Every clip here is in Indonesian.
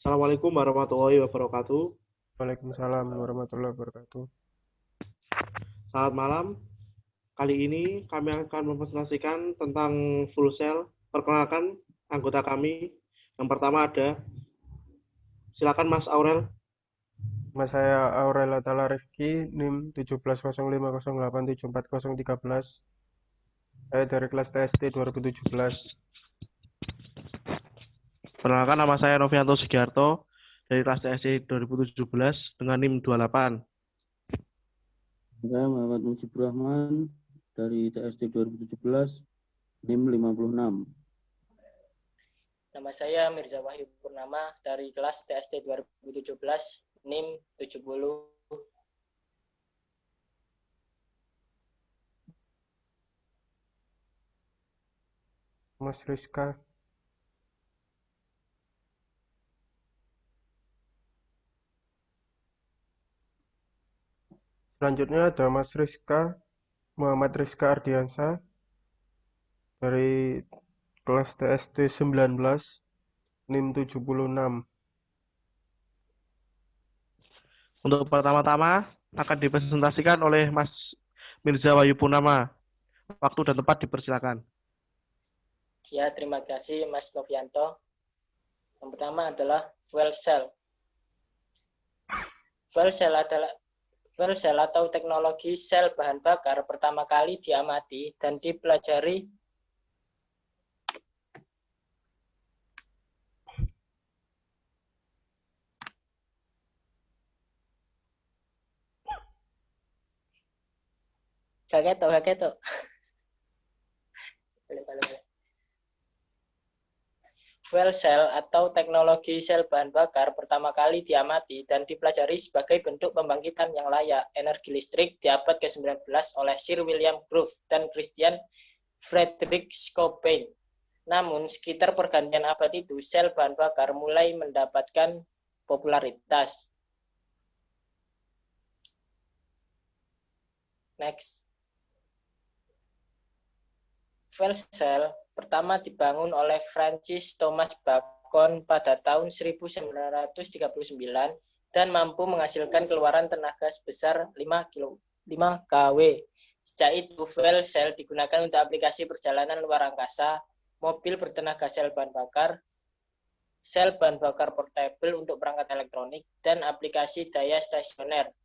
Assalamualaikum warahmatullahi wabarakatuh. Waalaikumsalam warahmatullahi wabarakatuh. Selamat malam. Kali ini kami akan mempresentasikan tentang full cell. Perkenalkan anggota kami. Yang pertama ada, silakan Mas Aurel. Mas saya Aurel Atala Rifki, NIM 170508740013. Saya dari kelas TST 2017. Perkenalkan nama saya Novianto Sugiarto dari kelas TSC 2017 dengan NIM 28. Saya Muhammad Mujibur Rahman dari TSD 2017, NIM 56. Nama saya Mirza Wahyu Purnama dari kelas TSD 2017, NIM 70. Mas Rizka. Selanjutnya ada Mas Rizka, Muhammad Rizka Ardiansa dari kelas TST 19, NIM 76. Untuk pertama-tama akan dipresentasikan oleh Mas Mirza Wahyu Purnama. Waktu dan tempat dipersilakan. Ya, terima kasih Mas Novianto. Yang pertama adalah fuel cell. Fuel cell atau teknologi sel bahan bakar pertama kali diamati dan dipelajari kaget tuh. Fuel cell atau teknologi sel bahan bakar pertama kali diamati dan dipelajari sebagai bentuk pembangkitan yang layak energi listrik di abad ke-19 oleh Sir William Grove dan Christian Friedrich Schoppein. Namun, sekitar pergantian abad itu, sel bahan bakar mulai mendapatkan popularitas. Next. Fuel cell pertama dibangun oleh Francis Thomas Bacon pada tahun 1939 dan mampu menghasilkan keluaran tenaga sebesar 5 kW. Sejak itu, fuel cell digunakan untuk aplikasi perjalanan luar angkasa, mobil bertenaga sel bahan bakar portable untuk perangkat elektronik, dan aplikasi daya stasioner.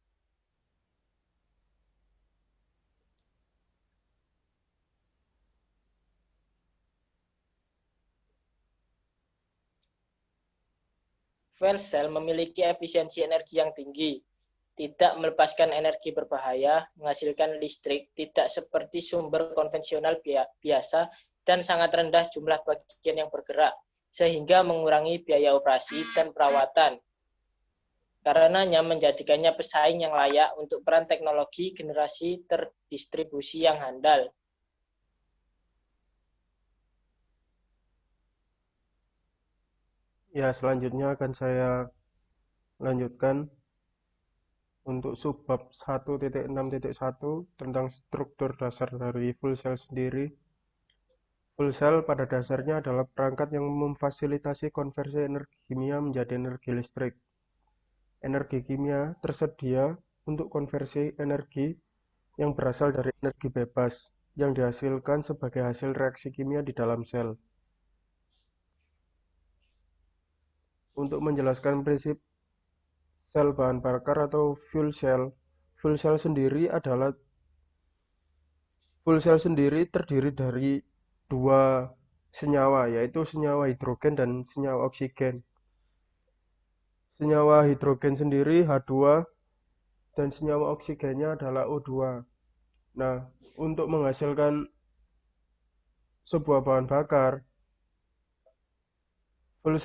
Fuel cell memiliki efisiensi energi yang tinggi, tidak melepaskan energi berbahaya, menghasilkan listrik, tidak seperti sumber konvensional biasa, dan sangat rendah jumlah bagian yang bergerak, sehingga mengurangi biaya operasi dan perawatan. Karenanya menjadikannya pesaing yang layak untuk peran teknologi generasi terdistribusi yang handal. Ya, selanjutnya akan saya lanjutkan untuk subbab 1.6.1 tentang struktur dasar dari fuel cell sendiri. Fuel cell pada dasarnya adalah perangkat yang memfasilitasi konversi energi kimia menjadi energi listrik. Energi kimia tersedia untuk konversi energi yang berasal dari energi bebas yang dihasilkan sebagai hasil reaksi kimia di dalam sel. Untuk menjelaskan prinsip sel bahan bakar atau fuel cell sendiri terdiri dari dua senyawa, yaitu senyawa hidrogen dan senyawa oksigen. Senyawa hidrogen sendiri H2 dan senyawa oksigennya adalah O2. Nah, untuk menghasilkan sebuah bahan bakar, fuel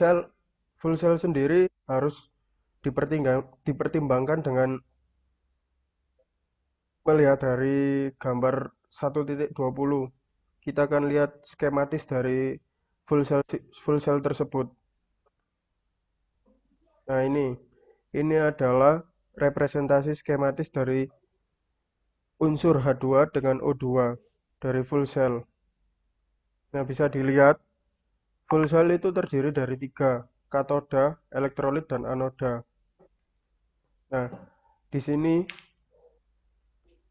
cell sendiri harus dipertimbangkan dengan melihat dari gambar 1.20. Kita akan lihat skematis dari fuel cell tersebut. Nah, ini adalah representasi skematis dari unsur H2 dengan O2 dari fuel cell. Nah, bisa dilihat fuel cell itu terdiri dari tiga katoda, elektrolit, dan anoda. Nah, di sini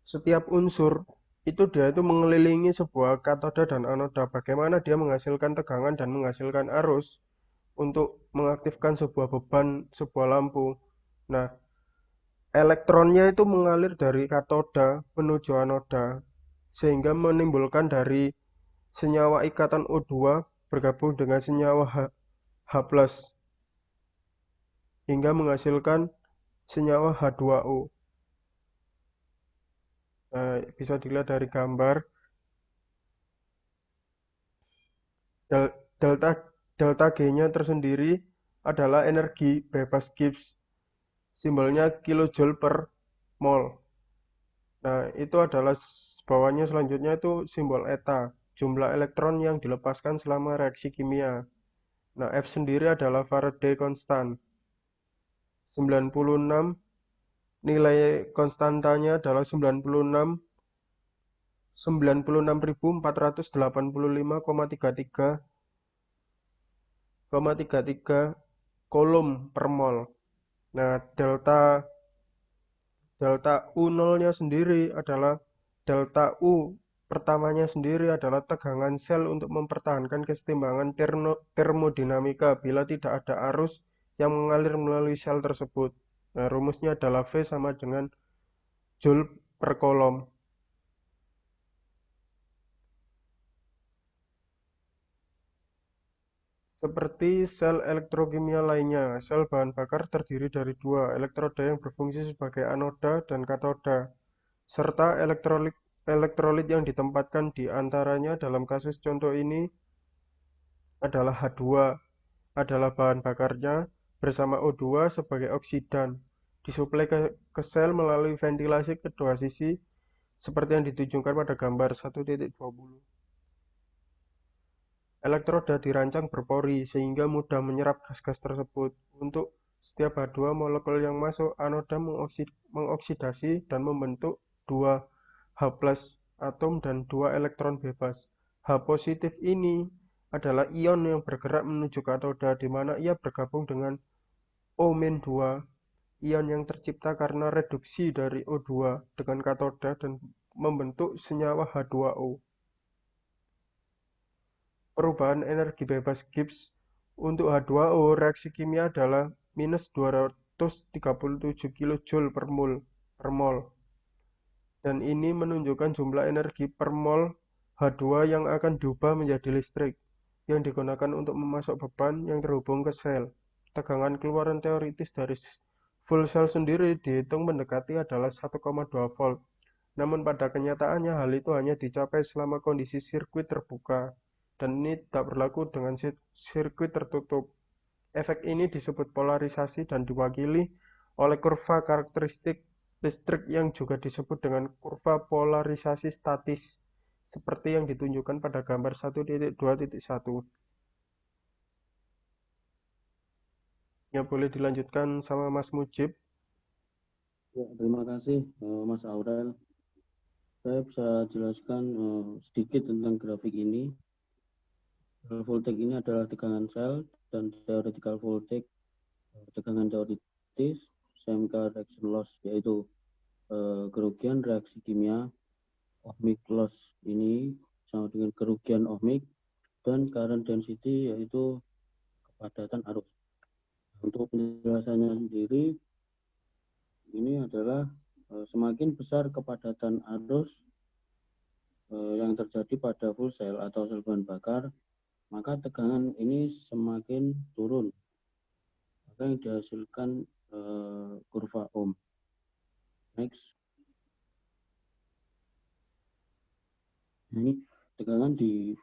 setiap unsur dia itu mengelilingi sebuah katoda dan anoda. Bagaimana dia menghasilkan tegangan dan menghasilkan arus untuk mengaktifkan sebuah beban, sebuah lampu. Nah, elektronnya itu mengalir dari katoda menuju anoda, sehingga menimbulkan dari senyawa ikatan O2 bergabung dengan senyawa H+, hingga menghasilkan senyawa H2O. Nah, bisa dilihat dari gambar. Delta G-nya tersendiri adalah energi bebas Gibbs, simbolnya kilojoule per mol. Nah, itu adalah bawahnya selanjutnya itu simbol eta, jumlah elektron yang dilepaskan selama reaksi kimia. Nah, F sendiri adalah Faraday constant. 96, nilai konstantanya adalah 96.485,33 kolom per mol. Nah, delta U0-nya sendiri adalah delta U pertamanya sendiri adalah tegangan sel untuk mempertahankan kesetimbangan termodinamika bila tidak ada arus yang mengalir melalui sel tersebut. Nah, rumusnya adalah V sama dengan Joule per kolom. Seperti sel elektrokimia lainnya, sel bahan bakar terdiri dari dua elektroda yang berfungsi sebagai anoda dan katoda, serta elektrolit yang ditempatkan di antaranya. Dalam kasus contoh ini adalah H2 adalah bahan bakarnya bersama O2 sebagai oksidan, disuplai ke sel melalui ventilasi kedua sisi seperti yang ditunjukkan pada gambar 1.20. Elektroda dirancang berpori sehingga mudah menyerap gas-gas tersebut. Untuk setiap H2 molekul yang masuk, anoda mengoksidasi dan membentuk 2 H+ atom dan 2 elektron bebas. H positif ini adalah ion yang bergerak menuju katoda, di mana ia bergabung dengan O-2, ion yang tercipta karena reduksi dari O2 dengan katoda dan membentuk senyawa H2O. Perubahan energi bebas Gibbs untuk H2O reaksi kimia adalah minus 237 kJ per mol. Dan ini menunjukkan jumlah energi per mol H2 yang akan diubah menjadi listrik yang digunakan untuk memasok beban yang terhubung ke sel. Tegangan keluaran teoritis dari full cell sendiri dihitung mendekati adalah 1,2 volt. Namun pada kenyataannya hal itu hanya dicapai selama kondisi sirkuit terbuka, dan ini tidak berlaku dengan sirkuit tertutup. Efek ini disebut polarisasi dan diwakili oleh kurva karakteristik listrik yang juga disebut dengan kurva polarisasi statis, seperti yang ditunjukkan pada gambar 1.2.1. Ya, boleh dilanjutkan sama Mas Mujib. Ya, terima kasih Mas Aurel. Saya bisa jelaskan sedikit tentang grafik ini. Voltage ini adalah tegangan sel, dan theoretical voltage tegangan teoritis, chemical reaction loss yaitu kerugian reaksi kimia, ohmic loss ini sama dengan kerugian ohmic, dan current density yaitu kepadatan arus. Untuk penjelasannya sendiri, ini adalah semakin besar kepadatan arus yang terjadi pada full cell atau sel bahan bakar, maka tegangan ini semakin turun. Maka yang dihasilkan kurva Ohm. Next. Ini tegangan di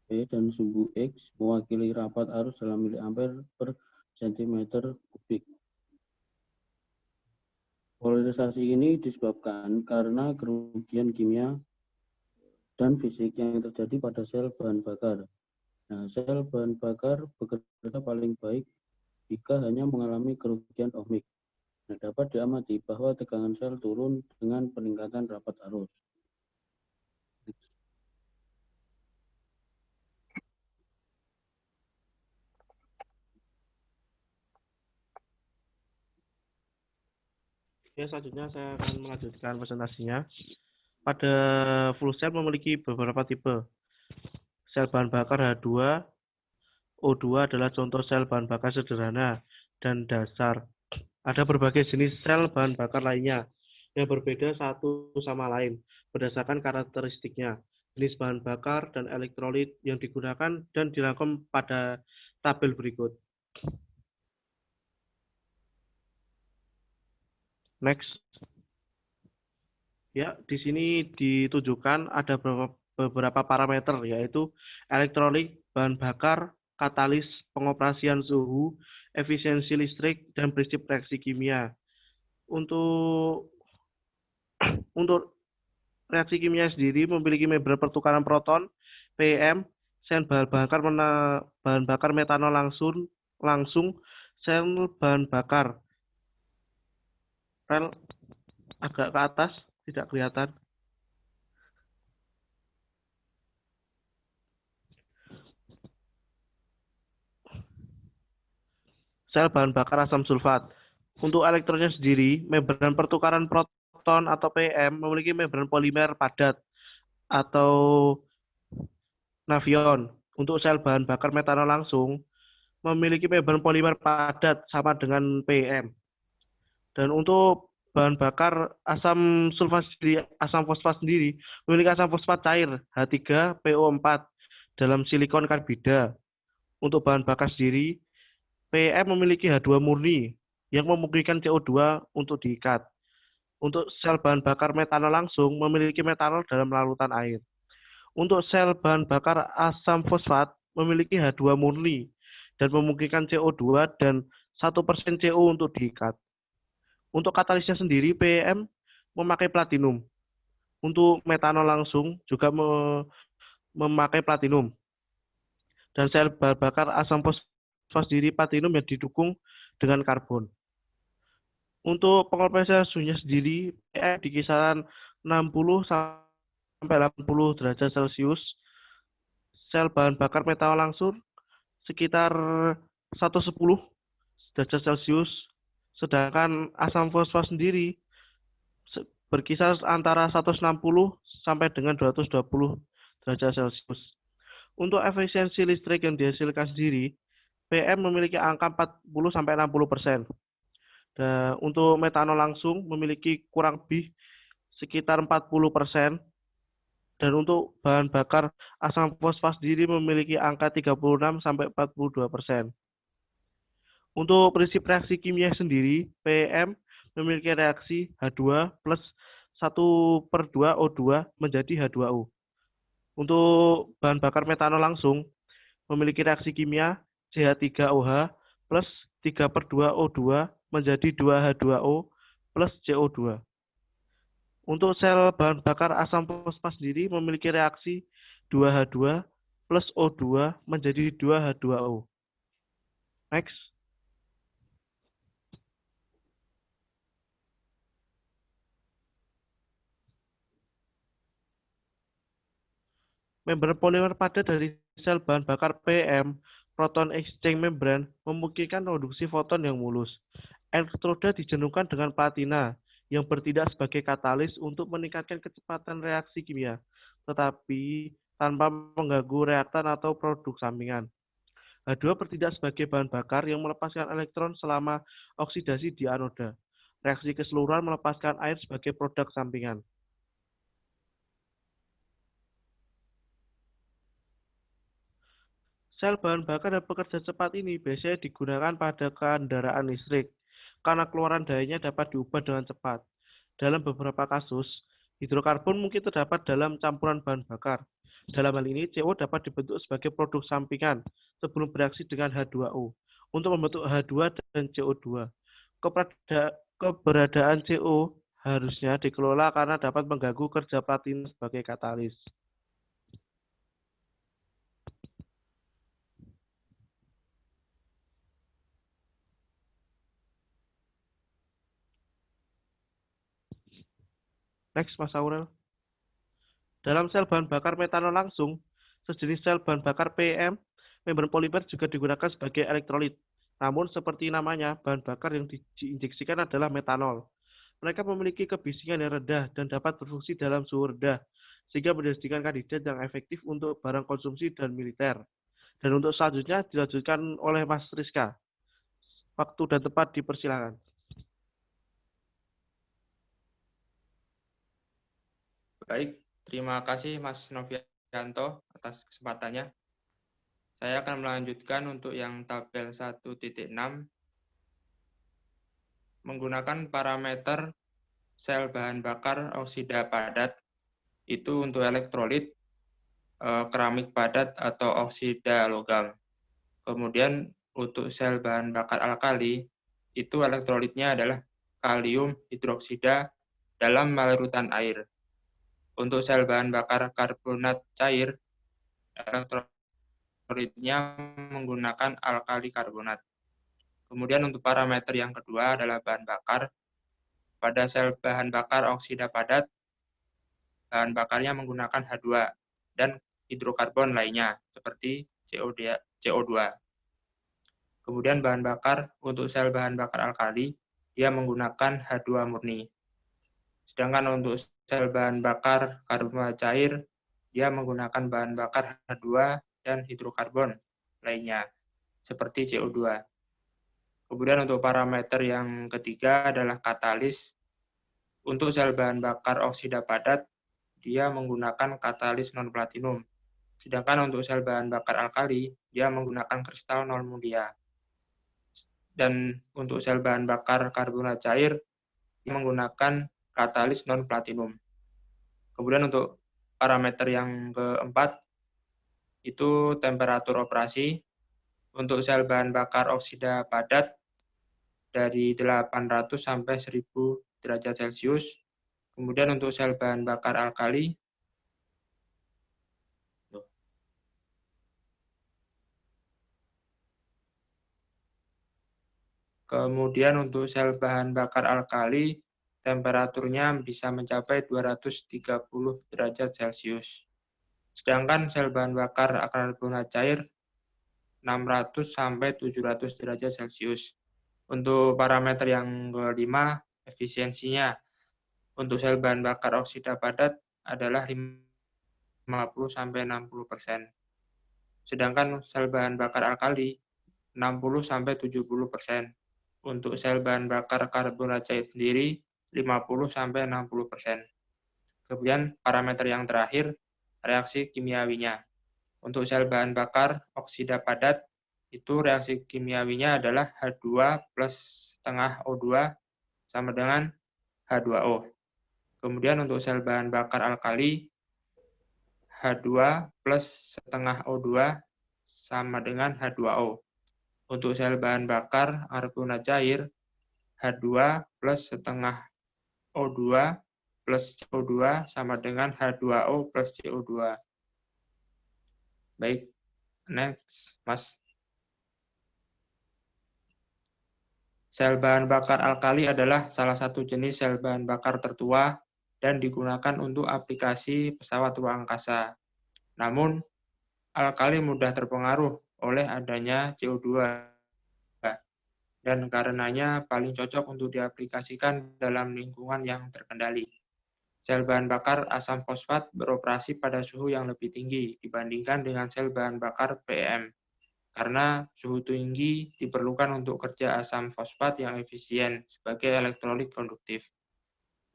P dan sumbu X mewakili rapat arus dalam miliampere per centimeter kubik. Polarisasi ini disebabkan karena kerugian kimia dan fisik yang terjadi pada sel bahan bakar. Nah, sel bahan bakar bekerja paling baik jika hanya mengalami kerugian ohmik. Nah, dapat diamati bahwa tegangan sel turun dengan peningkatan rapat arus. Oke, selanjutnya saya akan melanjutkan presentasinya. Pada fuel cell memiliki beberapa tipe. Sel bahan bakar H2, O2 adalah contoh sel bahan bakar sederhana dan dasar. Ada berbagai jenis sel bahan bakar lainnya yang berbeda satu sama lain berdasarkan karakteristiknya, jenis bahan bakar, dan elektrolit yang digunakan dan dirangkum pada tabel berikut. Next. Ya, di sini ditujukan ada beberapa parameter, yaitu elektrolit, bahan bakar, katalis, pengoperasian suhu, efisiensi listrik, dan prinsip reaksi kimia. Untuk reaksi kimia sendiri memiliki membran pertukaran proton, PM, sel bahan bakar metanol langsung, sel bahan bakar rel agak ke atas, tidak kelihatan. Sel bahan bakar asam sulfat. Untuk elektronnya sendiri, membran pertukaran proton atau PM memiliki membran polimer padat atau nafion. Untuk sel bahan bakar metanol langsung, memiliki membran polimer padat sama dengan PM. Dan untuk bahan bakar asam sulfat sendiri, asam fosfat sendiri, memiliki asam fosfat cair H3PO4 dalam silikon karbida. Untuk bahan bakar sendiri, PM memiliki H2 murni yang memungkinkan CO2 untuk diikat. Untuk sel bahan bakar metanol langsung memiliki metanol dalam larutan air. Untuk sel bahan bakar asam fosfat memiliki H2 murni dan memungkinkan CO2 dan 1% CO untuk diikat. Untuk katalisnya sendiri, PM memakai platinum. Untuk metanol langsung juga memakai platinum. Dan sel bahan bakar asam fosfat sendiri, platinum yang didukung dengan karbon. Untuk pengoperasian suhunya sendiri, PM di kisaran 60 sampai 80 derajat Celcius. Sel bahan bakar metanol langsung sekitar 110 derajat Celcius. Sedangkan asam fosfat sendiri berkisar antara 160 sampai dengan 220 derajat Celcius. Untuk efisiensi listrik yang dihasilkan sendiri, PM memiliki angka 40 sampai 60%. Dan untuk metanol langsung memiliki kurang lebih sekitar 40%. Dan untuk bahan bakar asam fosfat sendiri memiliki angka 36 sampai 42%. Untuk prinsip reaksi kimia sendiri, PM memiliki reaksi H2 plus 1/2 O2 menjadi H2O. Untuk bahan bakar metanol langsung memiliki reaksi kimia CH3OH plus 3/2 O2 menjadi 2H2O plus CO2. Untuk sel bahan bakar asam fosfat sendiri memiliki reaksi 2H2 plus O2 menjadi 2H2O. Next. Membran polimer padat dari sel bahan bakar PM, proton exchange membran, memungkinkan produksi foton yang mulus. Elektroda dijenungkan dengan platina yang bertindak sebagai katalis untuk meningkatkan kecepatan reaksi kimia, tetapi tanpa mengganggu reaktan atau produk sampingan. H2 bertindak sebagai bahan bakar yang melepaskan elektron selama oksidasi di anoda. Reaksi keseluruhan melepaskan air sebagai produk sampingan. Sel bahan bakar dan pekerja cepat ini biasanya digunakan pada kendaraan listrik, karena keluaran dayanya dapat diubah dengan cepat. Dalam beberapa kasus, hidrokarbon mungkin terdapat dalam campuran bahan bakar. Dalam hal ini, CO dapat dibentuk sebagai produk sampingan sebelum bereaksi dengan H2O untuk membentuk H2 dan CO2. Keberadaan CO harusnya dikelola karena dapat mengganggu kerja platina sebagai katalis. Next, Mas Aurel. Dalam sel bahan bakar metanol langsung, sejenis sel bahan bakar PM, membran polimer juga digunakan sebagai elektrolit. Namun seperti namanya, bahan bakar yang diinjeksikan adalah metanol. Mereka memiliki kebisingan yang rendah dan dapat berfungsi dalam suhu rendah, sehingga menjadikan kandidat yang efektif untuk barang konsumsi dan militer. Dan untuk selanjutnya dilanjutkan oleh Mas Rizka. Waktu dan tempat dipersilakan. Baik, terima kasih Mas Novianto atas kesempatannya. Saya akan melanjutkan untuk yang tabel 1.6 menggunakan parameter sel bahan bakar oksida padat itu untuk elektrolit, keramik padat atau oksida logam. Kemudian untuk sel bahan bakar alkali itu elektrolitnya adalah kalium hidroksida dalam larutan air. Untuk sel bahan bakar karbonat cair, elektrolitnya menggunakan alkali karbonat. Kemudian untuk parameter yang kedua adalah bahan bakar. Pada sel bahan bakar oksida padat, bahan bakarnya menggunakan H2 dan hidrokarbon lainnya, seperti CO2. Kemudian bahan bakar untuk sel bahan bakar alkali, dia menggunakan H2 murni. Sedangkan untuk sel bahan bakar karbonat cair, dia menggunakan bahan bakar H2 dan hidrokarbon lainnya, seperti CO2. Kemudian untuk parameter yang ketiga adalah katalis. Untuk sel bahan bakar oksida padat, dia menggunakan katalis non-platinum. Sedangkan untuk sel bahan bakar alkali, dia menggunakan kristal non-mulia. Dan untuk sel bahan bakar karbonat cair, dia menggunakan katalis non-platinum. Kemudian untuk parameter yang keempat, itu temperatur operasi. Untuk sel bahan bakar oksida padat, dari 800 sampai 1000 derajat Celcius. Kemudian untuk sel bahan bakar alkali, temperaturnya bisa mencapai 230 derajat Celcius. Sedangkan sel bahan bakar karbonat cair 600 sampai 700 derajat Celcius. Untuk parameter yang kelima, efisiensinya untuk sel bahan bakar oksida padat adalah 50 sampai 60%. Sedangkan sel bahan bakar alkali 60 sampai 70%. Untuk sel bahan bakar karbonat cair sendiri 50 sampai 60%. Kemudian parameter yang terakhir, reaksi kimiawinya. Untuk sel bahan bakar oksida padat, itu reaksi kimiawinya adalah H2 plus setengah O2 sama dengan H2O. Kemudian untuk sel bahan bakar alkali, H2 plus setengah O2 sama dengan H2O. Untuk sel bahan bakar karbonat cair, H2 plus setengah O2 plus CO2 sama dengan H2O plus CO2. Baik, next, Mas. Sel bahan bakar alkali adalah salah satu jenis sel bahan bakar tertua dan digunakan untuk aplikasi pesawat ruang angkasa. Namun, alkali mudah terpengaruh oleh adanya CO2 dan karenanya paling cocok untuk diaplikasikan dalam lingkungan yang terkendali. Sel bahan bakar asam fosfat beroperasi pada suhu yang lebih tinggi dibandingkan dengan sel bahan bakar PEM. Karena suhu tinggi diperlukan untuk kerja asam fosfat yang efisien sebagai elektrolit konduktif.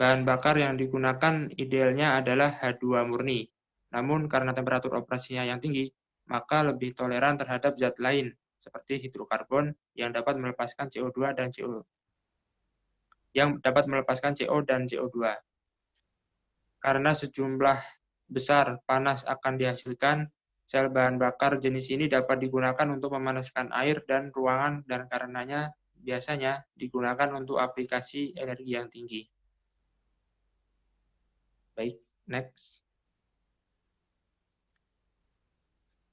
Bahan bakar yang digunakan idealnya adalah H2 murni. Namun karena temperatur operasinya yang tinggi, maka lebih toleran terhadap zat lain seperti hidrokarbon yang dapat melepaskan CO2 dan CO2. Karena sejumlah besar panas akan dihasilkan, sel bahan bakar jenis ini dapat digunakan untuk memanaskan air dan ruangan dan karenanya biasanya digunakan untuk aplikasi energi yang tinggi. Baik, next.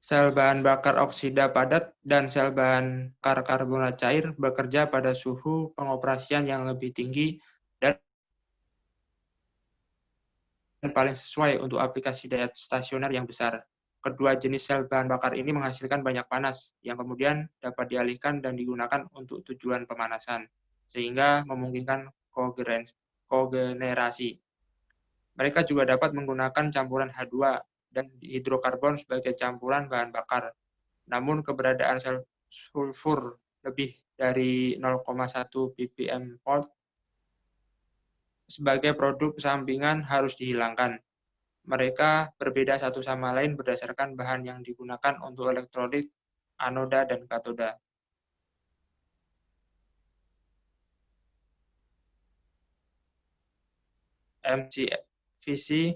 Sel bahan bakar oksida padat dan sel bahan bakar karbonat cair bekerja pada suhu pengoperasian yang lebih tinggi dan paling sesuai untuk aplikasi daya stasioner yang besar. Kedua jenis sel bahan bakar ini menghasilkan banyak panas, yang kemudian dapat dialihkan dan digunakan untuk tujuan pemanasan, sehingga memungkinkan kogenerasi. Mereka juga dapat menggunakan campuran H2 dan hidrokarbon sebagai campuran bahan bakar. Namun keberadaan sel sulfur lebih dari 0,1 ppm volt sebagai produk sampingan harus dihilangkan. Mereka berbeda satu sama lain berdasarkan bahan yang digunakan untuk elektrolit, anoda, dan katoda. MCVC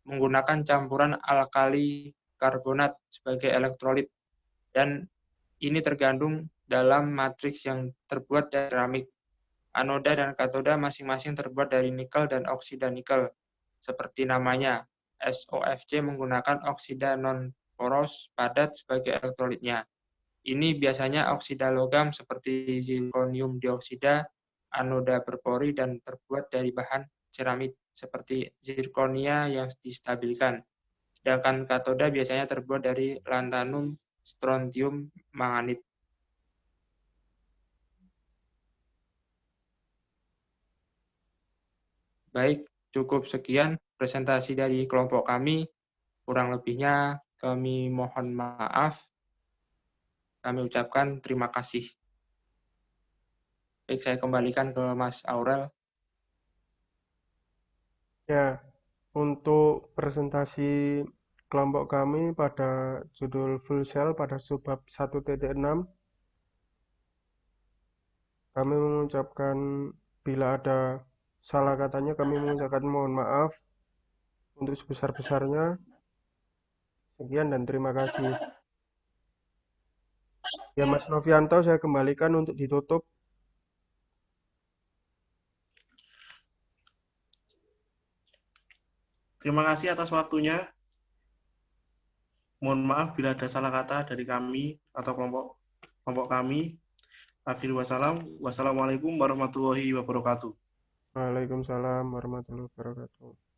menggunakan campuran alkali karbonat sebagai elektrolit, dan ini tergantung dalam matriks yang terbuat dari keramik. Anoda dan katoda masing-masing terbuat dari nikel dan oksida nikel. Seperti namanya, SOFC menggunakan oksida non-poros padat sebagai elektrolitnya. Ini biasanya oksida logam seperti zirkonium dioksida, anoda berpori, dan terbuat dari bahan ceramik seperti zirkonia yang distabilkan. Sedangkan katoda biasanya terbuat dari lantanum, strontium, manganit. Baik, cukup sekian presentasi dari kelompok kami. Kurang lebihnya kami mohon maaf. Kami ucapkan terima kasih. Baik, saya kembalikan ke Mas Aurel. Ya, untuk presentasi kelompok kami pada judul full cell pada subbab 1.6, kami mengucapkan bila ada salah katanya kami mengucapkan mohon maaf untuk sebesar-besarnya. Sekian dan terima kasih. Ya, Mas Novianto, saya kembalikan untuk ditutup. Terima kasih atas waktunya. Mohon maaf bila ada salah kata dari kami atau kelompok kami. Akhir wassalam. Wassalamualaikum warahmatullahi wabarakatuh. Waalaikumsalam warahmatullahi wabarakatuh.